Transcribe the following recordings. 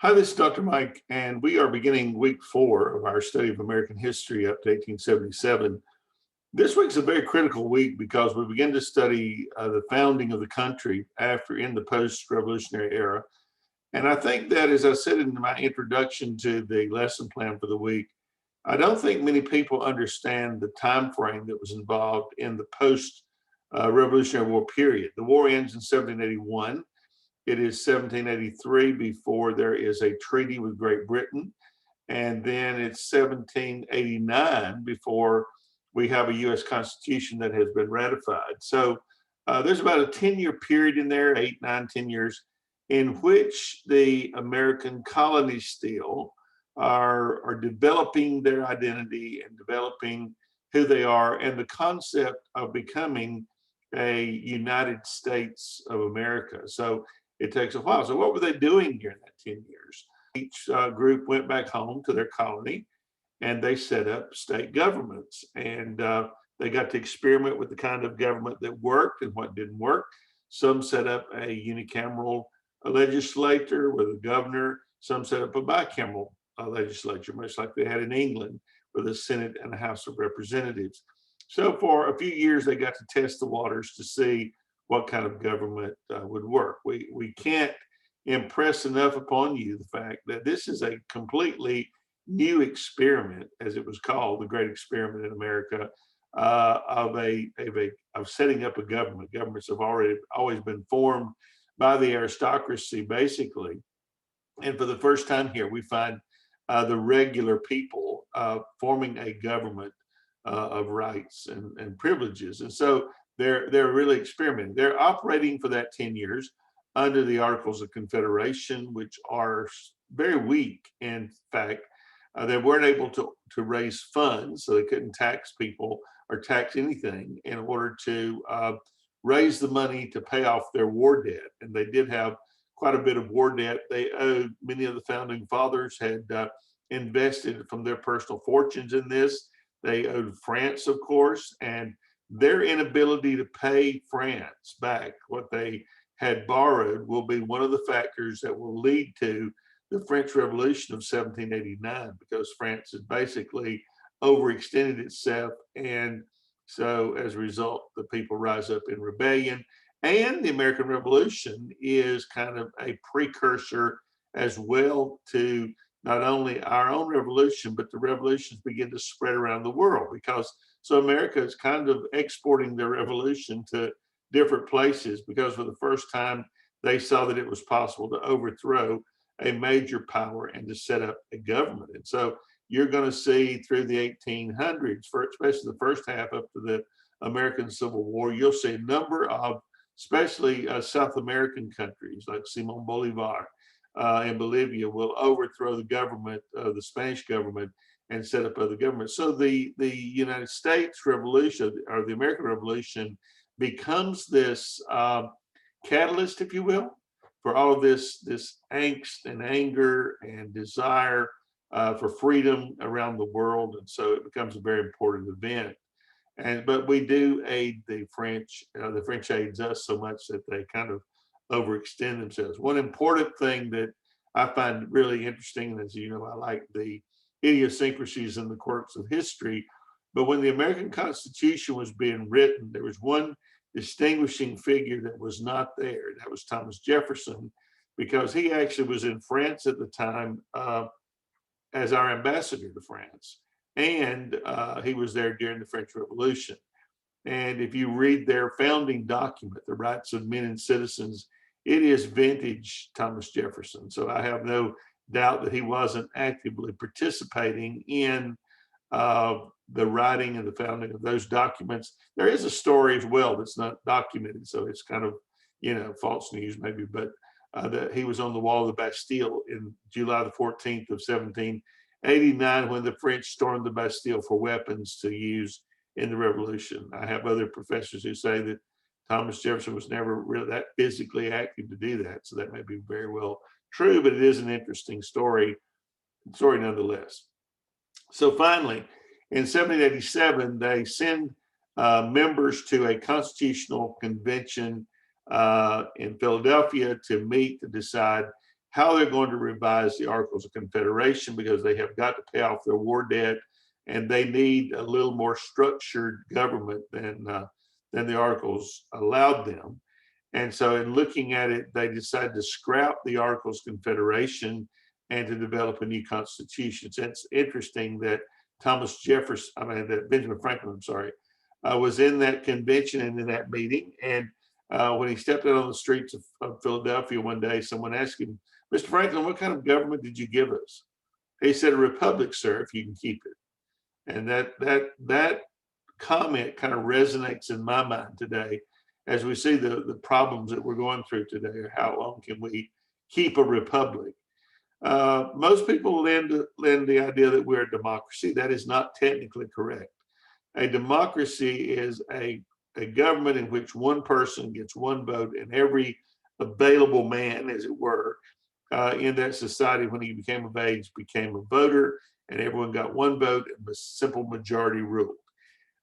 Hi, this is Dr. Mike, and we are beginning week 4 of our study of American history up to 1877. This week's a very critical week because we begin to study the founding of the country in the post-revolutionary era. And I think that, as I said in my introduction to the lesson plan for the week, I don't think many people understand the time frame that was involved in the post-Revolutionary War period. The war ends in 1781. It is 1783 before there is a treaty with Great Britain. And then it's 1789 before we have a US Constitution that has been ratified. So there's about a 10-year period in there, 8, 9, 10 years, in which the American colonies still are developing their identity and developing who they are and the concept of becoming a United States of America. So it takes a while. So what were they doing during that 10 years? Each group went back home to their colony and they set up state governments. And they got to experiment with the kind of government that worked and what didn't work. Some set up a unicameral legislature with a governor. Some set up a bicameral legislature, much like they had in England with a Senate and a House of Representatives. So for a few years, they got to test the waters to see what kind of government would work. We can't impress enough upon you the fact that this is a completely new experiment, as it was called, the Great Experiment in America, of setting up a government. Governments have always been formed by the aristocracy, basically, and for the first time here, we find the regular people forming a government of rights and privileges, and so they're really experimenting. They're operating for that 10 years under the Articles of Confederation, which are very weak. In fact, they weren't able to raise funds, so they couldn't tax people or tax anything in order to raise the money to pay off their war debt. And they did have quite a bit of war debt. They owed, many of the founding fathers had invested from their personal fortunes in this. They owed France, of course, and their inability to pay France back what they had borrowed will be one of the factors that will lead to the French Revolution of 1789, because France had basically overextended itself. And so as a result, the people rise up in rebellion. And the American Revolution is kind of a precursor as well to not only our own revolution, but the revolutions begin to spread around the world, because so America is kind of exporting their revolution to different places, because for the first time they saw that it was possible to overthrow a major power and to set up a government. And so you're going to see through the 1800s, especially the first half up to the American Civil War, you'll see a number of, especially South American countries like Simon Bolivar in Bolivia, will overthrow the government, the Spanish government, and set up other governments. So the United States Revolution, or the American Revolution, becomes this catalyst, if you will, for all of this angst and anger and desire for freedom around the world. And so it becomes a very important event. But we do aid the French. The French aids us so much that they kind of overextend themselves. One important thing that I find really interesting, as you know, I like the idiosyncrasies and the quirks of history, but when the American Constitution was being written, there was one distinguishing figure that was not there. That was Thomas Jefferson, because he actually was in France at the time as our ambassador to France. And he was there during the French Revolution. And if you read their founding document, the Rights of Men and Citizens, it is vintage Thomas Jefferson. So I have no doubt that he wasn't actively participating in the writing and the founding of those documents. There is a story as well that's not documented, so it's kind of, false news maybe, but that he was on the wall of the Bastille in July the 14th of 1789 when the French stormed the Bastille for weapons to use in the Revolution. I have other professors who say that Thomas Jefferson was never really that physically active to do that, so that may be very well true, but it is an interesting story nonetheless. So finally, in 1787, they send members to a constitutional convention in Philadelphia to meet to decide how they're going to revise the Articles of Confederation, because they have got to pay off their war debt, and they need a little more structured government than the Articles allowed them. And so in looking at it, they decided to scrap the Articles of Confederation and to develop a new constitution. So it's interesting that that Benjamin Franklin, I'm sorry, was in that convention and in that meeting. And when he stepped out on the streets of Philadelphia one day, someone asked him, "Mr. Franklin, what kind of government did you give us?" He said, "A republic, sir, if you can keep it." And that comment kind of resonates in my mind today as we see the problems that we're going through today. How long can we keep a republic? Most people lend the idea that we're a democracy. That is not technically correct. A democracy is a government in which one person gets one vote, and every available man, as it were, in that society, when he became of age, became a voter, and everyone got one vote, and the simple majority ruled.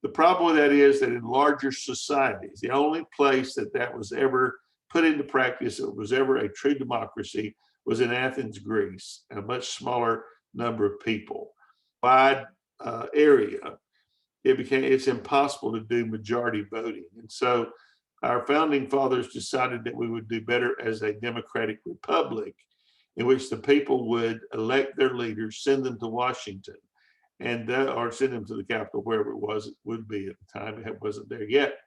The problem with that is that in larger societies, the only place that was ever put into practice, that was ever a true democracy, was in Athens, Greece, and a much smaller number of people. Wide area, it's impossible to do majority voting. And so our founding fathers decided that we would do better as a democratic republic, in which the people would elect their leaders, send them to Washington, or send them to the Capitol, wherever it would be at the time. It wasn't there yet.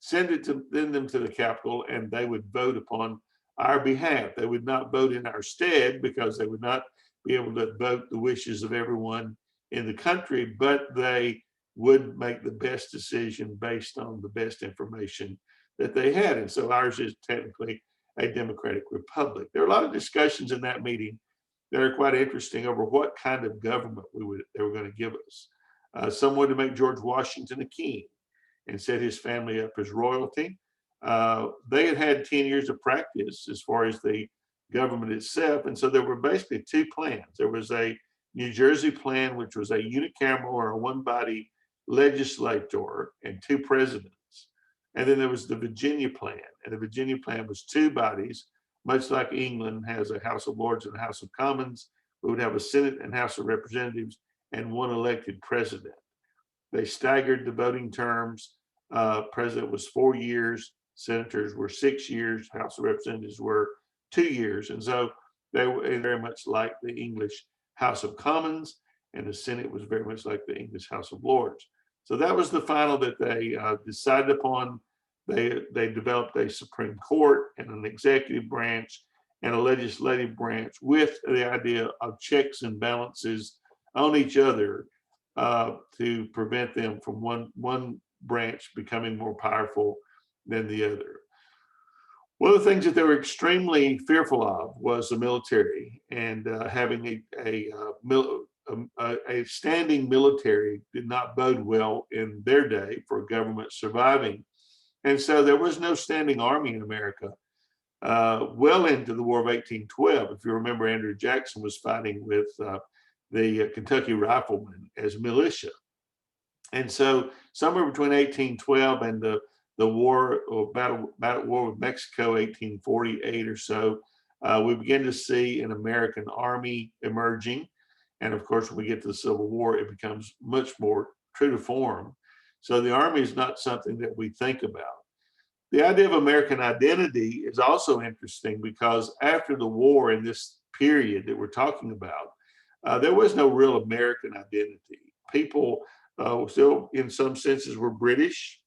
Send them to the Capitol, and they would vote upon our behalf. They would not vote in our stead, because they would not be able to vote the wishes of everyone in the country, but they would make the best decision based on the best information that they had. And so ours is technically a democratic republic. There are a lot of discussions in that meeting that are quite interesting over what kind of government they were going to give us. Some wanted to make George Washington a king and set his family up as royalty. They had had 10 years of practice as far as the government itself. And so there were basically two plans. There was a New Jersey plan, which was a unicameral or a one-body legislature and two presidents. And then there was the Virginia plan. And the Virginia plan was two bodies, much like England has a House of Lords and a House of Commons. We would have a Senate and House of Representatives and one elected president. They staggered the voting terms. President was 4 years, senators were 6 years, House of Representatives were 2 years. And so they were very much like the English House of Commons, and the Senate was very much like the English House of Lords. So that was the final that they decided upon. They developed a Supreme Court and an executive branch and a legislative branch, with the idea of checks and balances on each other to prevent them from one branch becoming more powerful than the other. One of the things that they were extremely fearful of was the military, and having a standing military did not bode well in their day for government surviving. And so there was no standing army in America well into the War of 1812. If you remember, Andrew Jackson was fighting with the Kentucky Riflemen as militia. And so somewhere between 1812 and the war or battle war with Mexico, 1848 or so, we begin to see an American army emerging. And of course, when we get to the Civil War, it becomes much more true to form. So the army is not something that we think about. The idea of American identity is also interesting, because after the war, in this period that we're talking about, there was no real American identity. People still, in some senses, were British.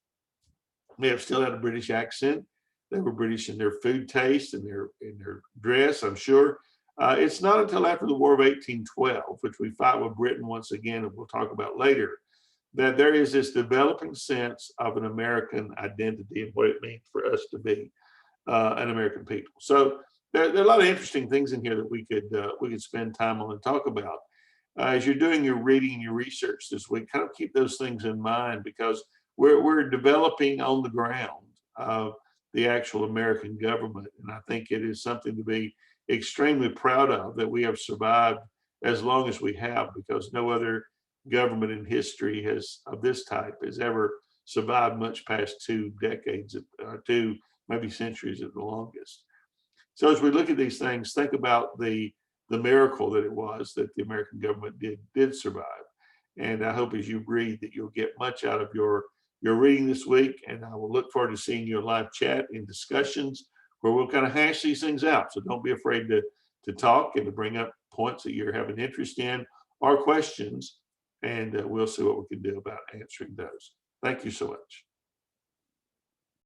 They have still had a British accent. They were British in their food taste and their dress, I'm sure. It's not until after the War of 1812, which we fight with Britain once again, and we'll talk about later, that there is this developing sense of an American identity and what it means for us to be an American people. So there are a lot of interesting things in here that we could spend time on and talk about. As you're doing your reading and your research this week, kind of keep those things in mind, because we're developing on the ground the actual American government. And I think it is something to be extremely proud of, that we have survived as long as we have, because no other government in history of this type has ever survived much past 2 decades, 2 maybe centuries at the longest. So as we look at these things, think about the miracle that it was that the American government did survive. And I hope as you read that you'll get much out of your reading this week. And I will look forward to seeing you in live chat and discussions where we'll kind of hash these things out. So don't be afraid to talk and to bring up points that you're having interest in or questions. And we'll see what we can do about answering those. Thank you so much.